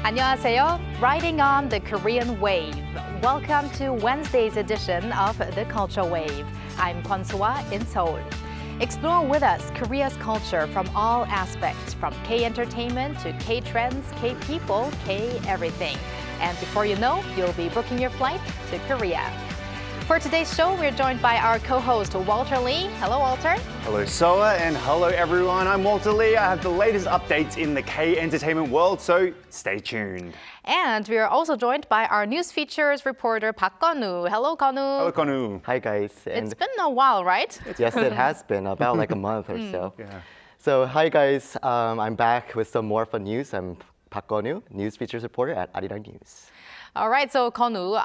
안녕하세요. Riding on the Korean wave. Welcome to Wednesday's edition of the Culture Wave. I'm Kwon Soa in Seoul. Explore with us Korea's culture from all aspects, from K-entertainment to K-trends, K-people, K-everything. And before you know, you'll be booking your flight to Korea. For today's show, we're joined by our co-host, Walter Lee. Hello, Walter. Hello, Soa, and hello, everyone. I'm Walter Lee. I have the latest updates in the K-entertainment world, so stay tuned. And we are also joined by our news features reporter, Park Konu. Hello, Konu. Hello, Konu. Hi, guys. It's been a while, right? Yes, it has been about like a month or so. Yeah. So, hi, guys. I'm back with some more fun news. I'm Park Konu, news features reporter at Arirang News. All right, so Konu,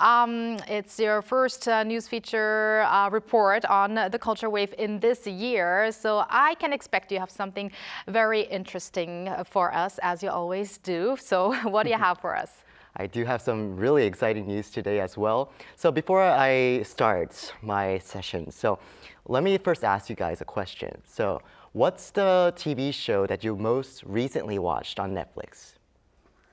it's your first news feature report on the culture wave in this year. So I can expect you have something very interesting for us, as you always do. So what do you have for us? I do have some really exciting news today as well. So before I start my session, so let me first ask you guys a question. So what's the TV show that you most recently watched on Netflix?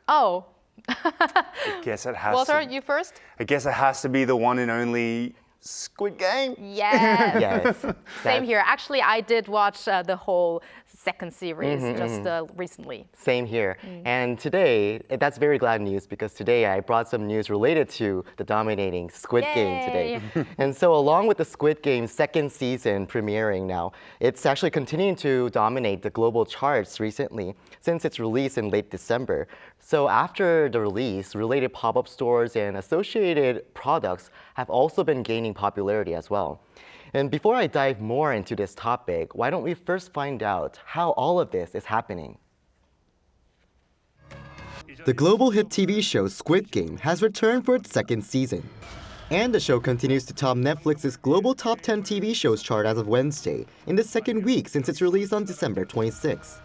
Oh. I guess it has Walter, to, you first? I guess it has to be the one and only Squid Game. Yes. Yes. Same here. Actually, I did watch the whole second series just recently. Same here. And today, that's very glad news because today I brought some news related to the dominating Squid Game today. And so along with the Squid Game second season premiering now, it's actually continuing to dominate the global charts recently since its release in late December. So after the release, related pop-up stores and associated products have also been gaining popularity as well. And before I dive more into this topic, why don't we first find out how all of this is happening? The global hit TV show Squid Game has returned for its second season. And the show continues to top Netflix's global top 10 TV shows chart as of Wednesday, in the second week since its release on December 26.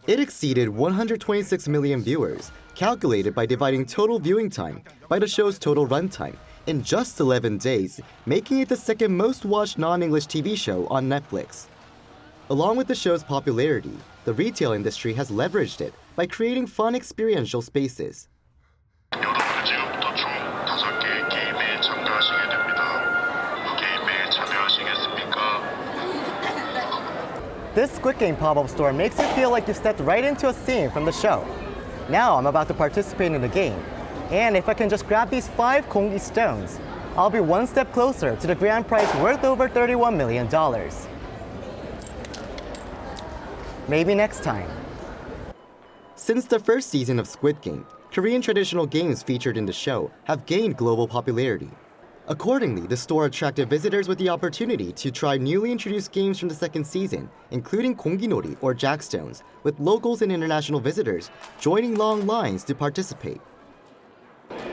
It exceeded 126 million viewers, calculated by dividing total viewing time by the show's total runtime, in just 11 days, making it the second most watched non-English TV show on Netflix. Along with the show's popularity, the retail industry has leveraged it by creating fun experiential spaces. 여러분은 지금부터 총 5개의 게임에 참가하시게 됩니다. 그 게임에 참여하시겠습니까? This Squid Game pop-up store makes you feel like you stepped right into a scene from the show. Now I'm about to participate in the game. And if I can just grab these 5 Kongi stones, I'll be one step closer to the grand prize worth over $31 million. Maybe next time. Since the first season of Squid Game, Korean traditional games featured in the show have gained global popularity. Accordingly, the store attracted visitors with the opportunity to try newly introduced games from the second season, including Konginori or Jackstones, with locals and international visitors joining long lines to participate.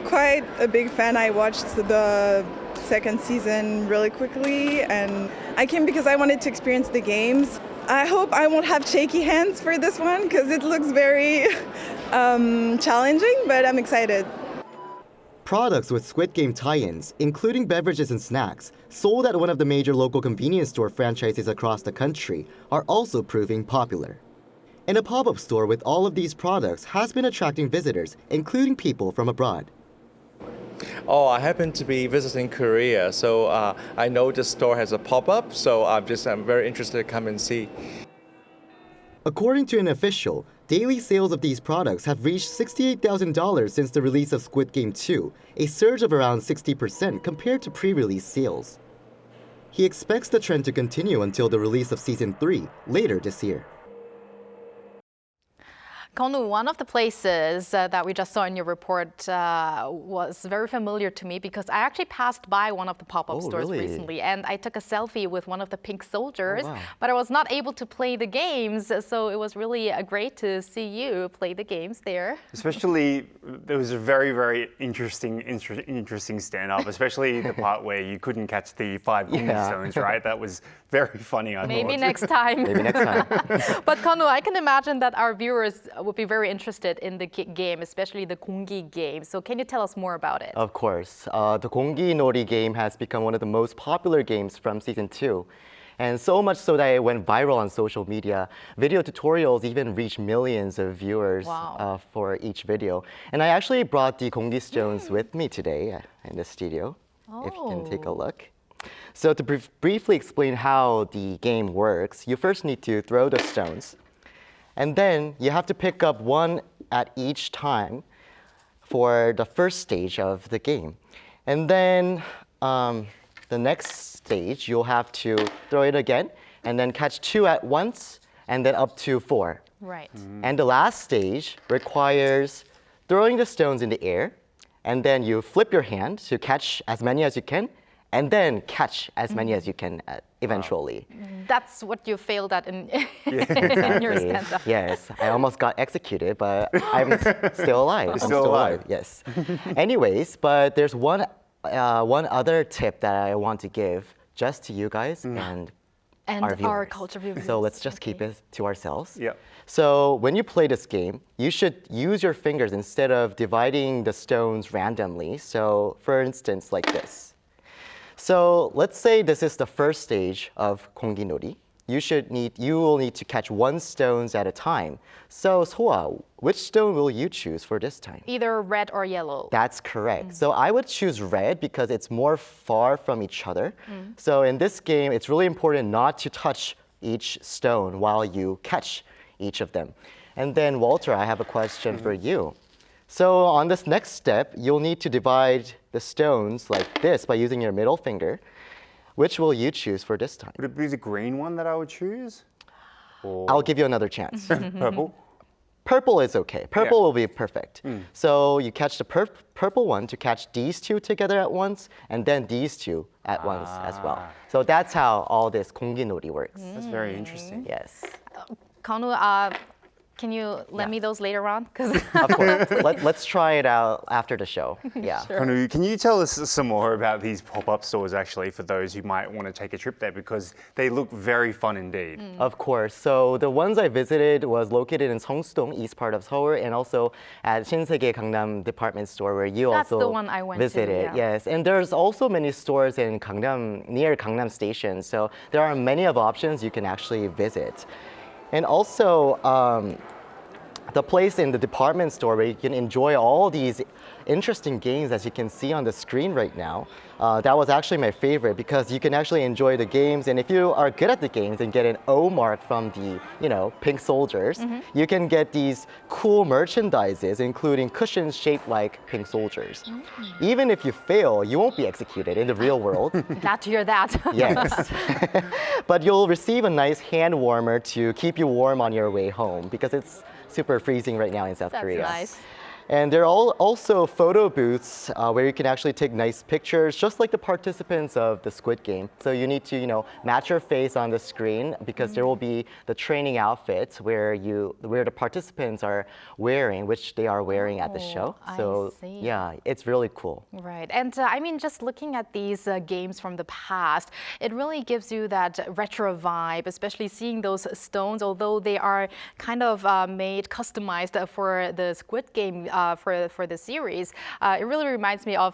Quite a big fan. I watched the second season really quickly, and I came because I wanted to experience the games. I hope I won't have shaky hands for this one because it looks very challenging, but I'm excited. Products with Squid Game tie-ins, including beverages and snacks, sold at one of the major local convenience store franchises across the country, are also proving popular. And a pop-up store with all of these products has been attracting visitors, including people from abroad. Oh, I happen to be visiting Korea, so I know the store has a pop-up, so I'm very interested to come and see. According to an official, daily sales of these products have reached $68,000 since the release of Squid Game 2, a surge of around 60% compared to pre-release sales. He expects the trend to continue until the release of Season 3 later this year. Konu, one of the places that we just saw in your report was very familiar to me because I actually passed by one of the pop-up stores recently and I took a selfie with one of the pink soldiers, but I was not able to play the games, so it was really great to see you play the games there. Especially, there was a very, very interesting stand-up, especially the part where you couldn't catch the 5 Kongi stones, right? That was very funny, I thought. Maybe next time. Maybe next time. But Konu, I can imagine that our viewers would be very interested in the game, especially the Kongi game. So can you tell us more about it? Of course. The Kongi Nori game has become one of the most popular games from Season 2. And so much so that it went viral on social media. Video tutorials even reached millions of viewers for each video. And I actually brought the Kongi stones with me today in the studio, if you can take a look. So to briefly explain how the game works, you first need to throw the stones. And then you have to pick up one at each time for the first stage of the game. And then the next stage, you'll have to throw it again and then catch 2 at once and then up to 4. Right. And the last stage requires throwing the stones in the air, and then you flip your hand to catch as many as you can, and then catch as many as you can eventually. That's what you failed at in your stand-up. Yes, I almost got executed, but I'm still alive. I'm still alive. Yes. Anyways, but there's one other tip that I want to give just to you guys and our viewers. Culture viewers. So let's just keep it to ourselves. Yep. So when you play this game, you should use your fingers instead of dividing the stones randomly. So for instance, like this. So let's say this is the first stage of 공기놀이. You will need to catch 1 stone at a time. So Soa, which stone will you choose for this time? Either red or yellow. That's correct. So I would choose red because it's more far from each other. So in this game, it's really important not to touch each stone while you catch each of them. And then Walter, I have a question for you. So on this next step, you'll need to divide the stones like this by using your middle finger. Which will you choose for this time? Would it be the green one that I would choose? Or I'll give you another chance. purple? Purple is okay. Purple will be perfect. So you catch the purple one to catch these 2 together at once, and then these 2 at once as well. So that's how all this 공기놀이 works. That's very interesting. Yes. Konu, can you lend me those later on? Of course. Let's try it out after the show. Yeah. Konu, can you tell us some more about these pop-up stores actually for those who might want to take a trip there because they look very fun indeed. Of course. So the ones I visited was located in Seongsu-dong, east part of Seoul, and also at Shinsegae Gangnam department store where you That's also the one I went to, visited. yeah. Yes, and there's also many stores in Gangnam, near Gangnam Station. So there are many of options you can actually visit. And also, the place in the department store where you can enjoy all these interesting games as you can see on the screen right now. That was actually my favorite because you can actually enjoy the games, and if you are good at the games and get an O mark from the, pink soldiers, you can get these cool merchandises, including cushions shaped like pink soldiers. Even if you fail, you won't be executed in the real world. Glad to hear that. Yes. But you'll receive a nice hand warmer to keep you warm on your way home because it's super freezing right now in South Korea. That's nice. And there are also photo booths where you can actually take nice pictures, just like the participants of the Squid Game. So you need to, match your face on the screen because there will be the training outfits where the participants are wearing, which they are wearing at the show. So I see. yeah, it's really cool. Right, and just looking at these games from the past, it really gives you that retro vibe, especially seeing those stones, although they are kind of customized for the Squid Game for the series. It really reminds me of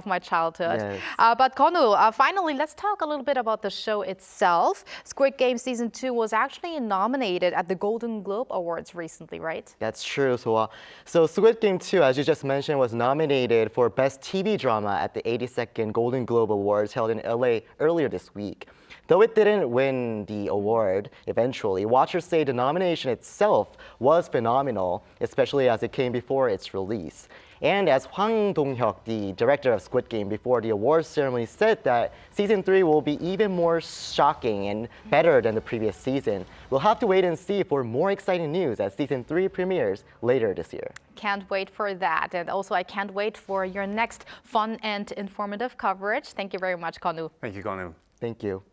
my childhood. Yes. But Konu, finally, let's talk a little bit about the show itself. Squid Game Season 2 was actually nominated at the Golden Globe Awards recently, right? That's true, Soa. So Squid Game 2, as you just mentioned, was nominated for Best TV Drama at the 82nd Golden Globe Awards held in LA earlier this week. Though it didn't win the award eventually, watchers say the nomination itself was phenomenal, especially as it came before its release. And as Hwang Dong-hyuk, the director of Squid Game, before the awards ceremony said that Season 3 will be even more shocking and better than the previous season. We'll have to wait and see for more exciting news as Season 3 premieres later this year. Can't wait for that. And also, I can't wait for your next fun and informative coverage. Thank you very much, Konu. Thank you, Konu. Thank you.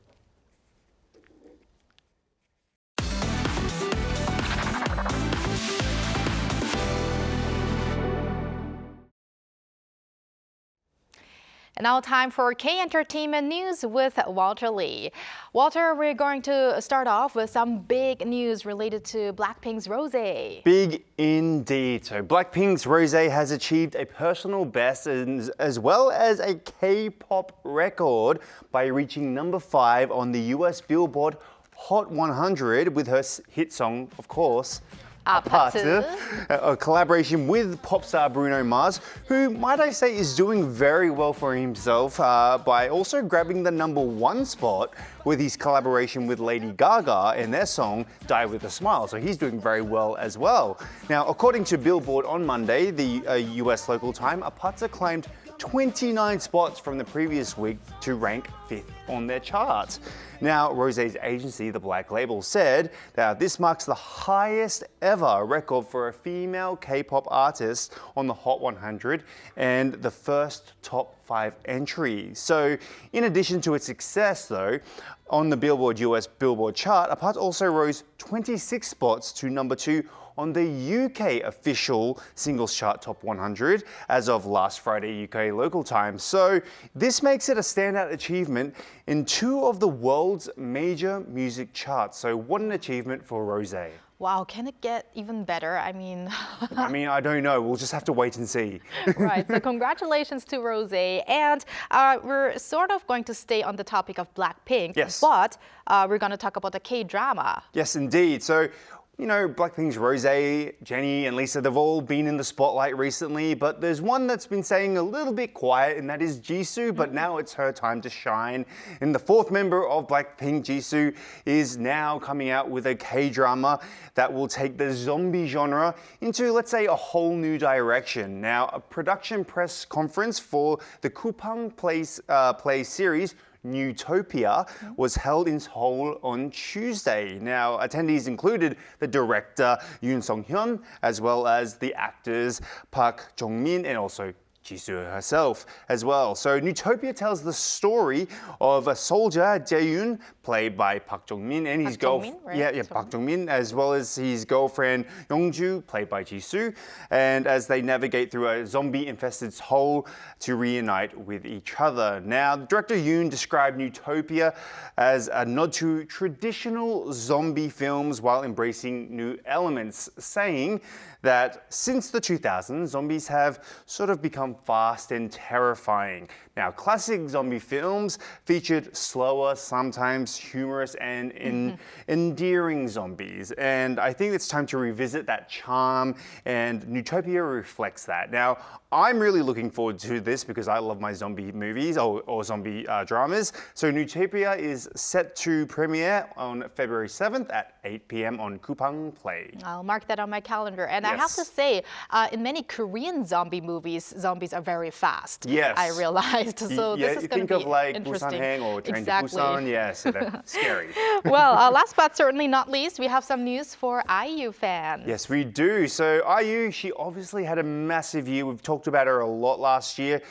And now time for K Entertainment News with Walter Lee. Walter, we're going to start off with some big news related to Blackpink's Rosé. Big indeed. So Blackpink's Rosé has achieved a personal best as well as a K-pop record by reaching number 5 on the US Billboard Hot 100 with her hit song, of course, Apart, a collaboration with pop star Bruno Mars, who, might I say, is doing very well for himself by also grabbing the number 1 spot with his collaboration with Lady Gaga in their song Die With A Smile. So he's doing very well as well. Now, according to Billboard on Monday, the US local time, Apart climbed 29 spots from the previous week to rank 5th on their charts. Now, Rosé's agency, The Black Label, said that this marks the highest ever record for a female K-pop artist on the Hot 100 and the first top 5 entry. So, in addition to its success, though, on the Billboard US Billboard chart, Apart also rose 26 spots to number 2 on the UK official singles chart top 100 as of last Friday UK local time. So this makes it a standout achievement in 2 of the world's major music charts. So what an achievement for Rosé. Wow, can it get even better? I mean, I don't know. We'll just have to wait and see. Right, so congratulations to Rosé. And we're sort of going to stay on the topic of Blackpink, yes, but we're going to talk about the K-drama. Yes, indeed. So, you know, Blackpink's Rosé, Jennie and Lisa, they've all been in the spotlight recently, but there's one that's been staying a little bit quiet, and that is Jisoo, but now it's her time to shine. And the 4th member of Blackpink, Jisoo, is now coming out with a K-drama that will take the zombie genre into, let's say, a whole new direction. Now, a production press conference for the Kupang Play series, Newtopia, was held in Seoul on Tuesday. Now, attendees included the director Yoon Sung-hyun, as well as the actors Park Jong-min and also Jisoo herself as well. So Newtopia tells the story of a soldier, Jae-yoon, played by Park Jong-min, and his girlfriend, Park Jong-min, as well as his girlfriend Young-ju, played by Jisoo, and as they navigate through a zombie-infested Seoul to reunite with each other. Now, director Yoon described Newtopia as a nod to traditional zombie films while embracing new elements, saying that since the 2000s, zombies have sort of become fast and terrifying. Now, classic zombie films featured slower, sometimes humorous and endearing zombies. And I think it's time to revisit that charm, and Newtopia reflects that. Now, I'm really looking forward to this because I love my zombie movies or zombie dramas. So Newtopia is set to premiere on February 7th at 8 p.m. on Kupang Play. I'll mark that on my calendar. And I have to say, in many Korean zombie movies, zombies are very fast. Yes. I realized. So this is going to be interesting. You think of like Busan-haeng or Train to Busan. Yes, that's scary. Well, last but certainly not least, we have some news for IU fans. Yes, we do. So IU, she obviously had a massive year. We've talked about her a lot last year.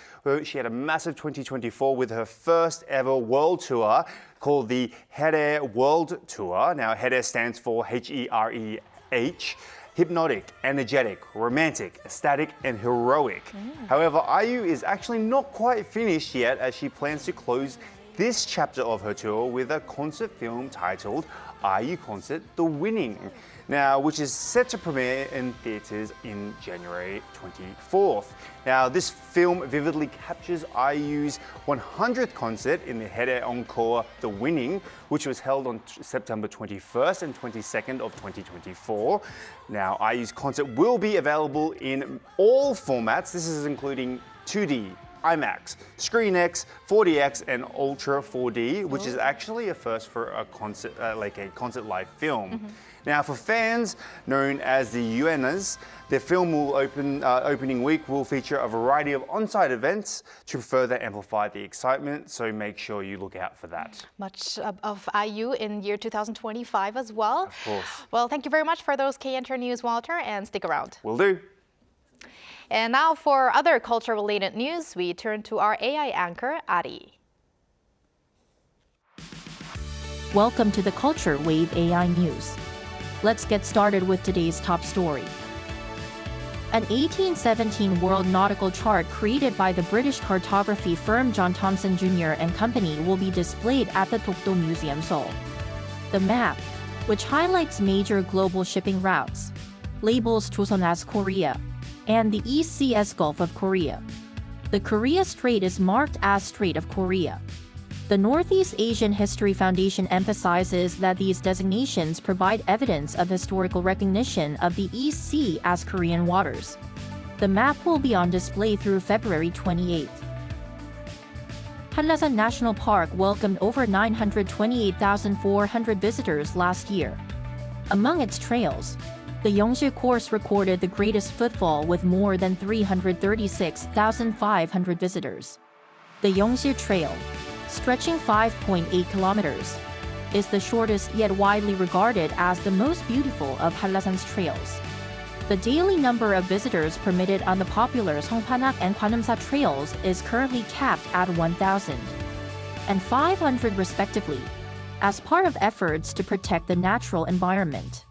She had a massive 2024 with her first ever world tour called the Here World Tour. Now, Here stands for H-E-R-E-H. Hypnotic, energetic, romantic, ecstatic, and heroic. However, IU is actually not quite finished yet, as she plans to close this chapter of her tour with a concert film titled IU Concert The Winning, now which is set to premiere in theatres in January 24th. Now, this film vividly captures IU's 100th concert in the Here Encore The Winning, which was held on September 21st and 22nd of 2024. Now, IU's concert will be available in all formats. This is including 2D, IMAX, ScreenX, 4DX, and Ultra 4D, which is actually a first for a concert, like a concert live film. Now, for fans known as the Yuenas, the film will opening week will feature a variety of on-site events to further amplify the excitement, so make sure you look out for that. Much of IU in year 2025 as well. Of course. Well, thank you very much for those K-Enter news, Walter, and stick around. Will do. And now for other culture-related news, we turn to our AI anchor, Ari. Welcome to the Culture Wave AI News. Let's get started with today's top story. An 1817 world nautical chart created by the British cartography firm John Thomson Jr. and Company will be displayed at the Dokdo Museum, Seoul. The map, which highlights major global shipping routes, labels Joseon as Korea, and the East Sea as Gulf of Korea. The Korea Strait is marked as Strait of Korea. The Northeast Asian History Foundation emphasizes that these designations provide evidence of historical recognition of the East Sea as Korean waters. The map will be on display through February 28. Hallasan National Park welcomed over 928,400 visitors last year. Among its trails, the Yeongsil course recorded the greatest footfall with more than 336,500 visitors. The Yeongsil Trail, stretching 5.8 kilometers, is the shortest yet widely regarded as the most beautiful of Hallasan's trails. The daily number of visitors permitted on the popular Songpanak and Gwanumsa trails is currently capped at 1,000 and 500 respectively, as part of efforts to protect the natural environment.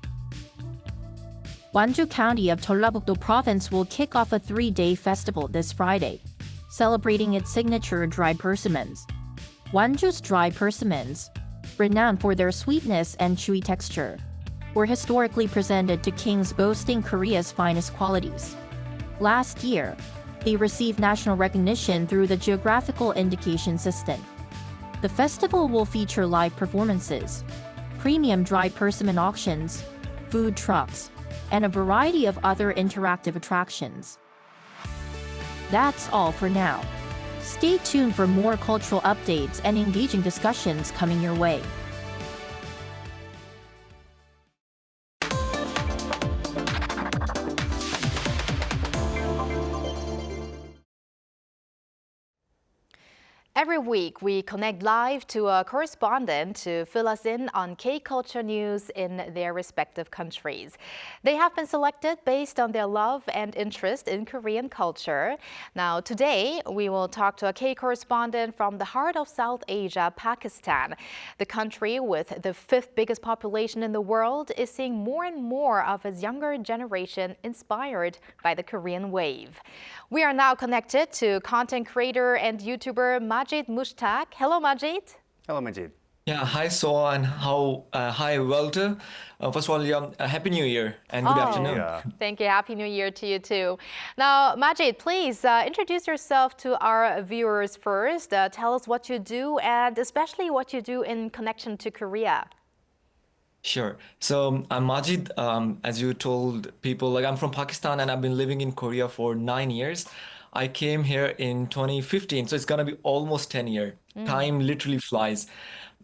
Gwangju County of Jeollabuk-do Province will kick off a 3-day festival this Friday, celebrating its signature dried persimmons. Gwangju's dried persimmons, renowned for their sweetness and chewy texture, were historically presented to kings boasting Korea's finest qualities. Last year, they received national recognition through the Geographical Indication System. The festival will feature live performances, premium dried persimmon auctions, food trucks, and a variety of other interactive attractions. That's all for now. Stay tuned for more cultural updates and engaging discussions coming your way. Every week, we connect live to a correspondent to fill us in on K-culture news in their respective countries. They have been selected based on their love and interest in Korean culture. Now, today, we will talk to a K-correspondent from the heart of South Asia, Pakistan. The country with the 5th biggest population in the world is seeing more and more of its younger generation inspired by the Korean wave. We are now connected to content creator and YouTuber Majid Mushtaq. Hello, Majid. Hello, Majid. Yeah, hi Soa and hi Walter. First of all, Happy New Year and good afternoon. Yeah. Thank you. Happy New Year to you too. Now, Majid, please introduce yourself to our viewers first. Tell us what you do and especially what you do in connection to Korea. Sure. So I'm Majid. As you told people, like I'm from Pakistan and I've been living in Korea for 9 years. I came here in 2015, so it's gonna be almost 10 years. Time literally flies.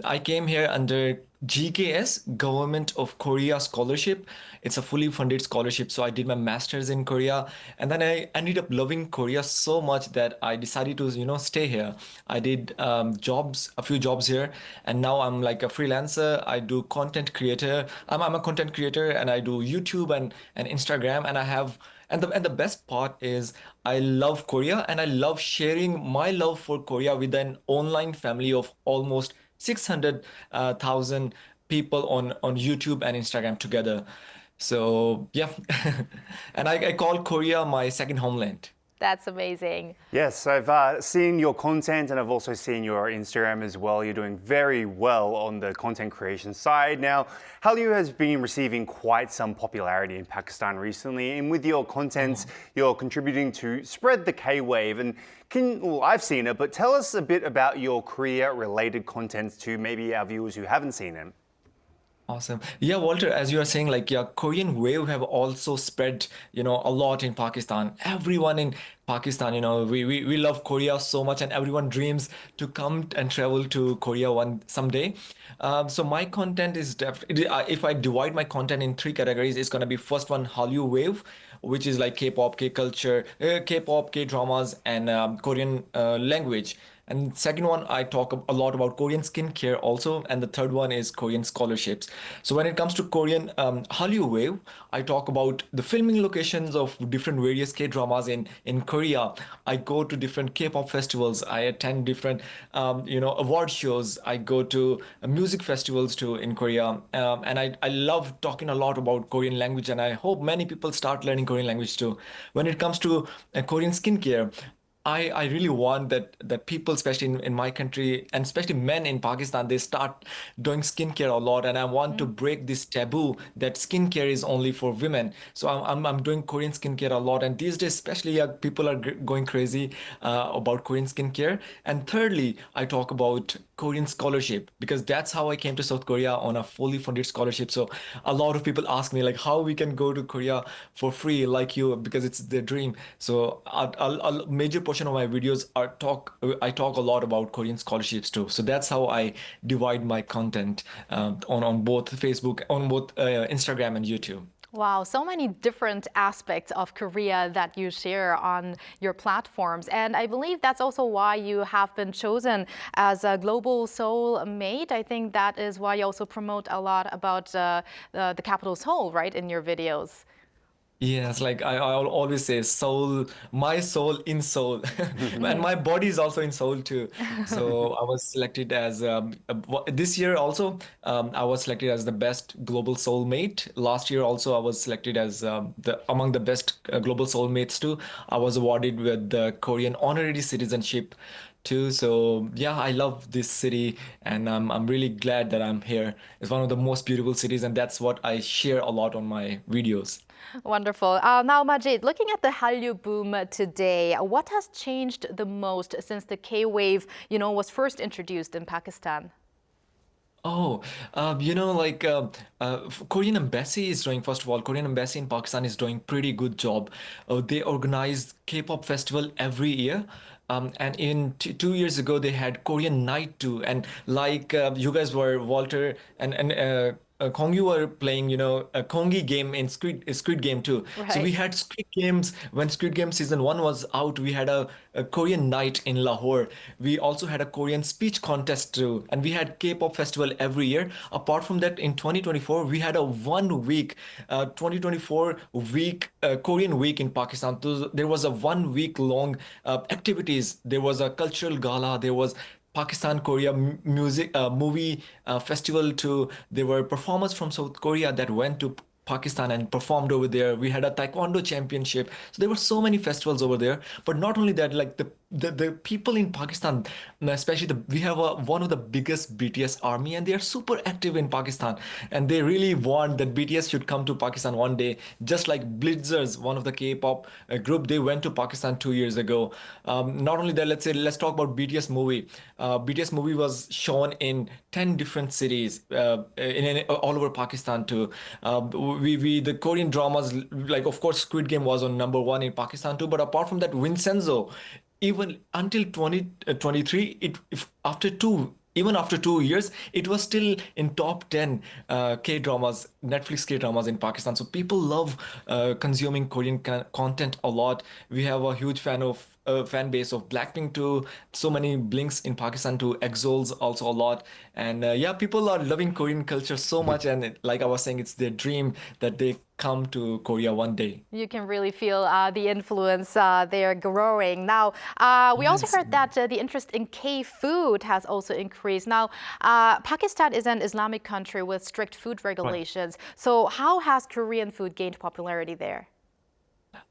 I came here under GKS, Government of Korea Scholarship. It's a fully funded scholarship. So I did my master's in Korea, and then I ended up loving Korea so much that I decided to, stay here. I did a few jobs here, and now I'm like a freelancer. I do content creator. I'm a content creator, and I do YouTube and Instagram, and I have. And the best part is I love Korea, and I love sharing my love for Korea with an online family of almost 600,000 people on YouTube and Instagram together. So yeah, and I call Korea my second homeland. That's amazing. Yes, I've seen your content and I've also seen your Instagram as well. You're doing very well on the content creation side. Now, Hallyu has been receiving quite some popularity in Pakistan recently, and with your content, you're contributing to spread the K-wave. And I've seen it, but tell us a bit about your Korea-related content to maybe our viewers who haven't seen it. Awesome. Yeah, Walter, as you are saying, Korean wave have also spread, a lot in Pakistan. Everyone in Pakistan, we love Korea so much, and everyone dreams to come and travel to Korea someday. So my content is definitely, if I divide my content in 3 categories, it's going to be first one, Hallyu wave, which is like K-pop, K-culture, K-pop, K-dramas, and Korean language. And second one, I talk a lot about Korean skincare also. And the third one is Korean scholarships. So when it comes to Korean Hallyu Wave, I talk about the filming locations of different various K-dramas in Korea. I go to different K-pop festivals. I attend different, award shows. I go to music festivals too in Korea. And I love talking a lot about Korean language. And I hope many people start learning Korean language too. When it comes to Korean skincare, I really want that people, especially in my country, and especially men in Pakistan, they start doing skincare a lot. And I want to break this taboo that skincare is only for women. So I'm doing Korean skincare a lot. And these days, especially people are going crazy about Korean skincare. And thirdly, I talk about Korean scholarship because that's how I came to South Korea on a fully funded scholarship. So a lot of people ask me like how we can go to Korea for free like you because it's their dream. So a major portion of my videos I talk a lot about Korean scholarships too. So that's how I divide my content on both Facebook, on both Instagram and YouTube. Wow, so many different aspects of Korea that you share on your platforms. And I believe that's also why you have been chosen as a global soul mate. I think that is why you also promote a lot about the capital Seoul, right, in your videos. Yes, like I'll always say soul, my soul in Seoul. And my body is also in Seoul too. So I was selected as this year also, I was selected as the best global soulmate. Last year also I was selected as the among the best global soulmates too. I was awarded with the Korean honorary citizenship too. So yeah, I love this city and I'm really glad that I'm here. It's one of the most beautiful cities and that's what I share a lot on my videos. Wonderful. Now, Majid, looking at the Hallyu boom today, what has changed the most since the K-wave, was first introduced in Pakistan? Oh, Korean embassy is doing, first of all, Korean embassy in Pakistan is doing pretty good job. They organize K-pop festival every year. And in 2 years ago, they had Korean night too. And like you guys were, Walter and Kongi were playing, a Kongi game in Squid Game too. So we Right. had Squid Games when Squid Game season one was out. We had a Korean night in Lahore. We also had a Korean speech contest too, and we had K-pop festival every year. Apart from that, in 2024 we had a 1 week, 2024 week Korean week in Pakistan. So there was a 1 week long activities. There was a cultural gala. There was Pakistan Korea music movie festival too. There were performers from South Korea that went to Pakistan and performed over there. We had a Taekwondo championship. So there were so many festivals over there. But not only that, like the people in Pakistan, especially we have one of the biggest BTS army, and they are super active in Pakistan. And they really want that BTS should come to Pakistan one day. Just like Blizzards, one of the K-pop group, they went to Pakistan 2 years ago. Not only that, let's talk about BTS movie. BTS movie was shown in 10 different cities all over Pakistan too. The Korean dramas, like of course Squid Game was on number one in Pakistan too. But apart from that, Vincenzo, even until 2023, even after 2 years, it was still in top 10 K-dramas, Netflix K-dramas in Pakistan. So people love consuming Korean content a lot. We have a huge fan base of Blackpink too. So many Blinks in Pakistan too. EXOs also a lot. And yeah, people are loving Korean culture so much. And like I was saying, it's their dream that they come to Korea one day. You can really feel the influence there growing. Now, we also Yes. heard that the interest in K-food has also increased. Now, Pakistan is an Islamic country with strict food regulations. So how has Korean food gained popularity there?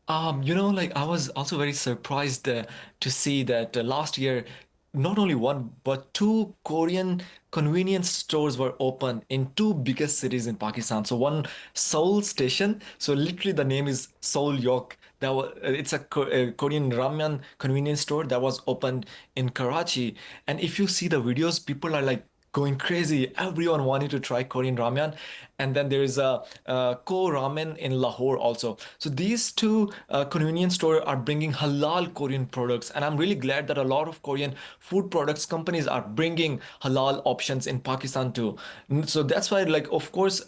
Like I was also very surprised to see that last year, not only one, but two Korean convenience stores were opened in two biggest cities in Pakistan. So one Seoul station, so literally the name is Seoul Yok. It's a Korean ramen convenience store that was opened in Karachi. And if you see the videos, people are like going crazy. Everyone wanted to try Korean ramen. and then there is a Ko Ramen in Lahore also. So these two convenience stores are bringing halal Korean products, and I'm really glad that a lot of Korean food products companies are bringing halal options in Pakistan too. So that's why, like, of course,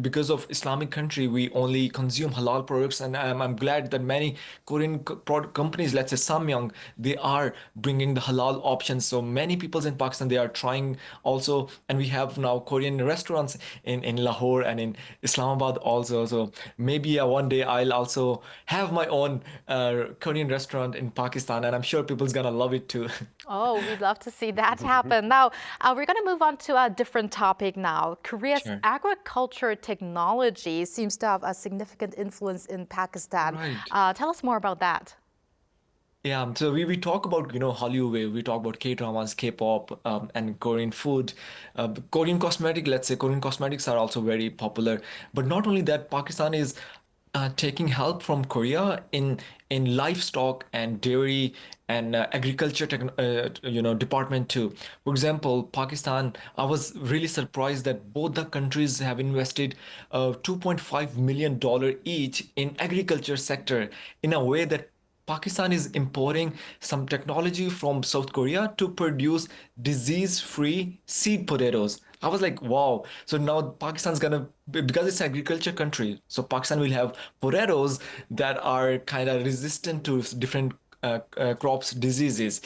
because of Islamic country, we only consume halal products, and I'm glad that many Korean product companies, let's say Samyang, they are bringing the halal options. So many people in Pakistan, they are trying also, and we have now Korean restaurants in Lahore and in Islamabad also. So maybe one day I'll also have my own Korean restaurant in Pakistan, and I'm sure people's gonna love it too. Oh, we'd love to see that happen. Now, we're going to move on to a different topic now. Korea's Sure. agriculture technology seems to have a significant influence in Pakistan. Right. Tell us more about that. Yeah, so we talk about, Hollywood, we talk about K-dramas, K-pop, and Korean food. Korean cosmetic, let's say Korean cosmetics are also very popular. But not only that, Pakistan is taking help from Korea in livestock and dairy and agriculture department too. For example, Pakistan, I was really surprised that both the countries have invested $2.5 million each in agriculture sector in a way that Pakistan is importing some technology from South Korea to produce disease-free seed potatoes. I was like, wow. So now Pakistan's gonna, because it's an agriculture country, so Pakistan will have potatoes that are kind of resistant to different crops diseases.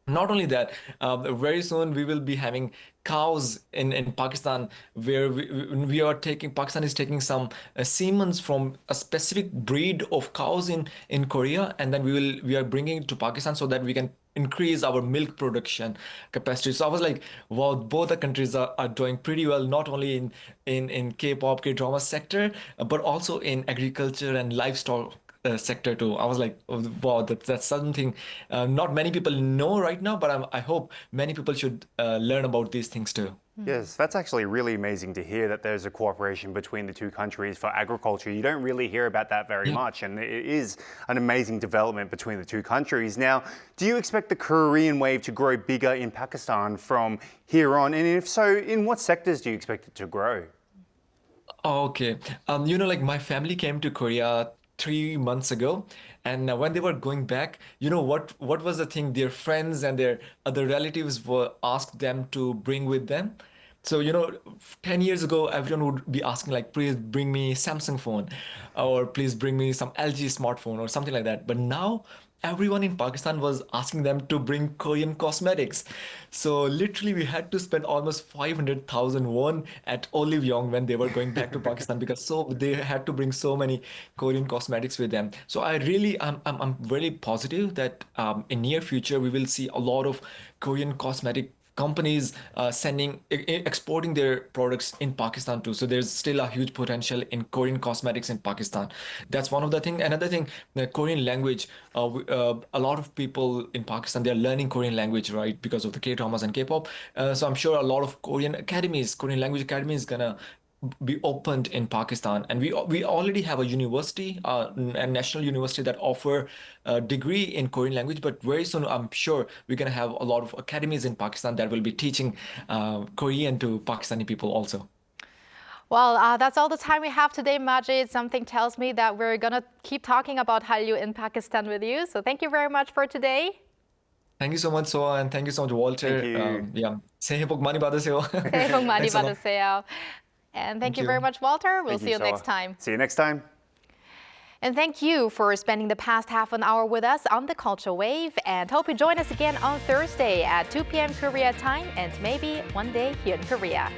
Not only that, very soon we will be having cows in Pakistan, where we are taking, Pakistan is taking some semens from a specific breed of cows in Korea, and then we are bringing it to Pakistan so that we can increase our milk production capacity. So I was like, wow, both the countries are doing pretty well, not only in K-pop, K-drama sector, but also in agriculture and livestock sector too. I was like, oh, wow, that's something not many people know right now, but I hope many people should learn about these things too. Yes, that's actually really amazing to hear that there's a cooperation between the two countries for agriculture. You don't really hear about that very much, and it is an amazing development between the two countries. Now, do you expect the Korean wave to grow bigger in Pakistan from here on? And if so, in what sectors do you expect it to grow? Okay. Like my family came to Korea 3 months ago, and when they were going back, what was the thing their friends and their other relatives were asked them to bring with them? So 10 years ago, everyone would be asking like, please bring me Samsung phone, or please bring me some LG smartphone or something like that. But now everyone in Pakistan was asking them to bring Korean cosmetics. So literally we had to spend almost 500,000 won at Olive Young when they were going back to Pakistan, because they had to bring so many Korean cosmetics with them. So I'm really positive that in near future we will see a lot of Korean cosmetic companies exporting their products in Pakistan too. So there's still a huge potential in Korean cosmetics in Pakistan. That's one of the things. Another thing, the Korean language. A lot of people in Pakistan, they're learning Korean language, right, because of the K-dramas and K-pop. So I'm sure a lot of Korean language academies gonna be opened in Pakistan, and we already have a university, a national university that offer a degree in Korean language. But very soon, I'm sure we're gonna have a lot of academies in Pakistan that will be teaching Korean to Pakistani people also. Well, that's all the time we have today, Majid. Something tells me that we're going to keep talking about Hallyu in Pakistan with you. So thank you very much for today. Thank you so much, Soa, and thank you so much, Walter. Thank you. 새해 복 많이 받으세요. 새해 복 많이 Thanks a lot. 받으세요. And thank you you. very much, Walter. We'll Thank see you Soa. next time. See you next time. And thank you for spending the past half an hour with us on the Culture Wave, and hope you join us again on Thursday at 2 p.m. Korea time, and maybe one day here in Korea.